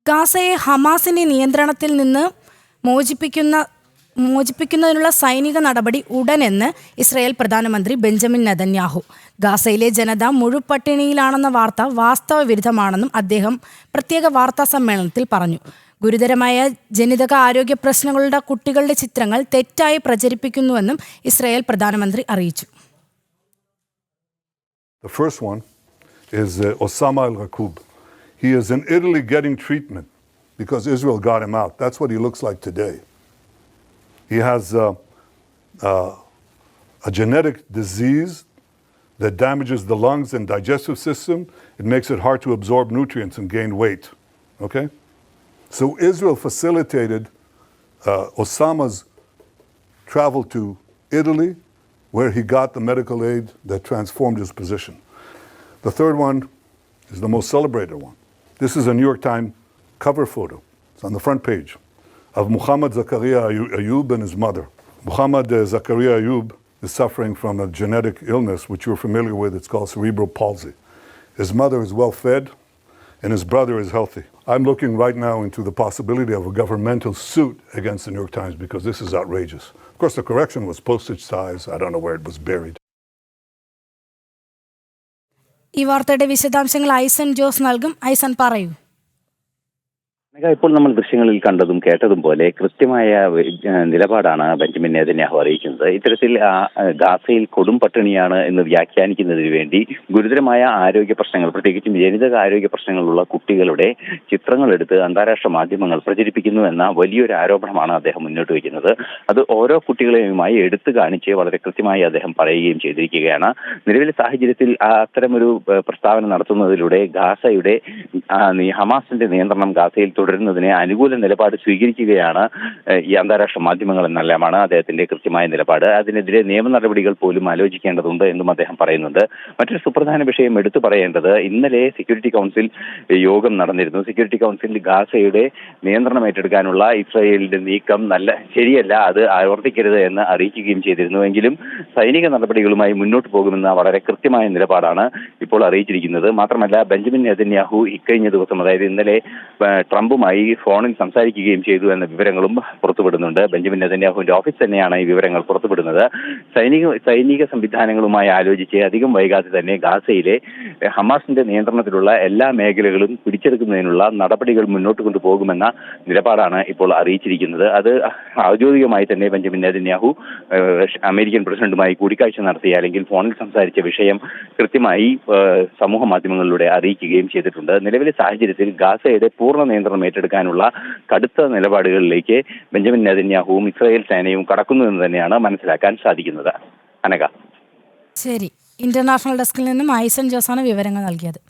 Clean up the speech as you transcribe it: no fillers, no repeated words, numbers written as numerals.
ഗാസയെ ഹമാസിന്റെ നിയന്ത്രണത്തിൽ നിന്ന് മോചിപ്പിക്കുന്നതിനുള്ള സൈനിക നടപടി ഉടനെന്ന് ഇസ്രായേൽ പ്രധാനമന്ത്രി ബെഞ്ചമിൻ നെതന്യാഹു. ഗാസയിലെ ജനത മുഴുപട്ടിണിയിലാണെന്ന വാർത്ത വാസ്തവ വിരുദ്ധമാണെന്നും അദ്ദേഹം പ്രത്യേക വാർത്താ സമ്മേളനത്തിൽ പറഞ്ഞു. ഗുരുതരമായ ജനിതക ആരോഗ്യ പ്രശ്നങ്ങളുടെ കുട്ടികളുടെ ചിത്രങ്ങൾ തെറ്റായി പ്രചരിപ്പിക്കുന്നുവെന്നും ഇസ്രായേൽ പ്രധാനമന്ത്രി അറിയിച്ചു. The first one is Osama al-Raqoub. He is in Italy getting treatment because Israel got him out. That's what he looks like today. He has a genetic disease that damages the lungs and digestive system. It makes it hard to absorb nutrients and gain weight. Okay? So Israel facilitated Osama's travel to Italy, where he got the medical aid that transformed his position. The third one is the most celebrated one. This is a New York Times cover photo. It's on the front page of Muhammad Zakaria Ayub and his mother. Muhammad Zakaria Ayub is suffering from a genetic illness, which you're familiar with. It's called cerebral palsy. His mother is well fed, and his brother is healthy. I'm looking right now into the possibility of a governmental suit against the New York Times because this is outrageous. Of course, the correction was postage size. I don't know where it was buried. ഈ വാർത്തയുടെ വിശദാംശങ്ങൾ ഐസൻ ജോസ് നൽകും. ഐസൻ പറയൂ. ഇപ്പോൾ നമ്മൾ ദൃശ്യങ്ങളിൽ കണ്ടതും കേട്ടതും പോലെ കൃത്യമായ നിലപാടാണ് ബെഞ്ചമിൻ നെതന്യാഹു അറിയിക്കുന്നത്. ഇത്തരത്തിൽ ഗാസയിൽ കൊടും പട്ടിണിയാണ് എന്ന് വ്യാഖ്യാനിക്കുന്നതിന് വേണ്ടി ഗുരുതരമായ ആരോഗ്യ പ്രശ്നങ്ങൾ, പ്രത്യേകിച്ചും ജനിതക ആരോഗ്യ പ്രശ്നങ്ങളുള്ള കുട്ടികളുടെ ചിത്രങ്ങൾ എടുത്ത് അന്താരാഷ്ട്ര മാധ്യമങ്ങൾ പ്രചരിപ്പിക്കുന്നു എന്ന വലിയൊരു ആരോപണമാണ് അദ്ദേഹം മുന്നോട്ട് വയ്ക്കുന്നത്. അത് ഓരോ കുട്ടികളെയുമായി എടുത്തു കാണിച്ച് വളരെ കൃത്യമായി അദ്ദേഹം പറയുകയും ചെയ്തിരിക്കുകയാണ്. നിലവിലെ സാഹചര്യത്തിൽ അത്തരമൊരു പ്രസ്താവന നടത്തുന്നതിലൂടെ ഗാസയുടെ ഹമാസിന്റെ നിയന്ത്രണം ഗാസയിൽ തുടരുന്നതിനെ അനുകൂല നിലപാട് സ്വീകരിക്കുകയാണ് ഈ അന്താരാഷ്ട്ര മാധ്യമങ്ങൾ എന്നെല്ലാമാണ് അദ്ദേഹത്തിന്റെ കൃത്യമായ നിലപാട്. അതിനെതിരെ നിയമ നടപടികൾ പോലും ആലോചിക്കേണ്ടതുണ്ട് എന്നും അദ്ദേഹം പറയുന്നുണ്ട്. മറ്റൊരു സുപ്രധാന വിഷയം എടുത്തു പറയേണ്ടത്, ഇന്നലെ സെക്യൂരിറ്റി കൗൺസിൽ യോഗം നടന്നിരുന്നു. സെക്യൂരിറ്റി കൗൺസിൽ ഗാസയുടെ നിയന്ത്രണം ഏറ്റെടുക്കാനുള്ള ഇസ്രായേലിന്റെ നീക്കം ശരിയല്ല, അത് ആവർത്തിക്കരുത് എന്ന് അറിയിക്കുകയും ചെയ്തിരുന്നു. എങ്കിലും സൈനിക നടപടികളുമായി മുന്നോട്ട് പോകുമെന്ന വളരെ കൃത്യമായ നിലപാടാണ് ഇപ്പോൾ അറിയിച്ചിരിക്കുന്നത്. മാത്രമല്ല, ബെഞ്ചമിൻ നെതന്യാഹു ഇക്കഴിഞ്ഞ ദിവസം, അതായത് ഇന്നലെ ട്രംപുമായി ഫോണിൽ സംസാരിക്കുകയും ചെയ്തു എന്ന വിവരങ്ങളും പുറത്തുവിടുന്നുണ്ട്. ബെഞ്ചമിൻ നെതന്യാഹുവിന്റെ ഓഫീസ് തന്നെയാണ് ഈ വിവരങ്ങൾ പുറത്തുവിടുന്നത്. സൈനിക സംവിധാനങ്ങളുമായി ആലോചിച്ച് അധികം വൈകാതെ തന്നെ ഗാസയിലെ ഹമാസിന്റെ നിയന്ത്രണത്തിലുള്ള എല്ലാ മേഖലകളും പിടിച്ചെടുക്കുന്നതിനുള്ള നടപടികൾ മുന്നോട്ട് കൊണ്ടുപോകുമെന്ന നിലപാടാണ് ഇപ്പോൾ അറിയിച്ചിരിക്കുന്നത്. അത് ഔദ്യോഗികമായി തന്നെ ബെഞ്ചമിൻ നെതന്യാഹു അമേരിക്കൻ പ്രസിഡന്റുമായി കൂടിക്കാഴ്ച നടത്തിയ അല്ലെങ്കിൽ ഫോണിൽ സംസാരിച്ച വിഷയം കൃത്യമായി സമൂഹ മാധ്യമങ്ങളിലൂടെ അറിയിക്കുകയും ചെയ്തിട്ടുണ്ട്. നിലവിലെ സാഹചര്യത്തിൽ ഗാസയുടെ പൂർണ്ണ നിയന്ത്രണം ഏറ്റെടുക്കാനുള്ള കടുത്ത നിലപാടുകളിലേക്ക് ബെഞ്ചമിൻ നെതന്യാഹുവും ഇസ്രായേൽ സേനയും കടക്കുന്നു എന്ന് തന്നെയാണ് മനസ്സിലാക്കാൻ സാധിക്കുന്നത്. അനഘ. ശരി, ഇന്റർനാഷണൽ ഡെസ്കിൽ നിന്നും ഐസൻ ജോസാണ് വിവരങ്ങൾ നൽകിയത്.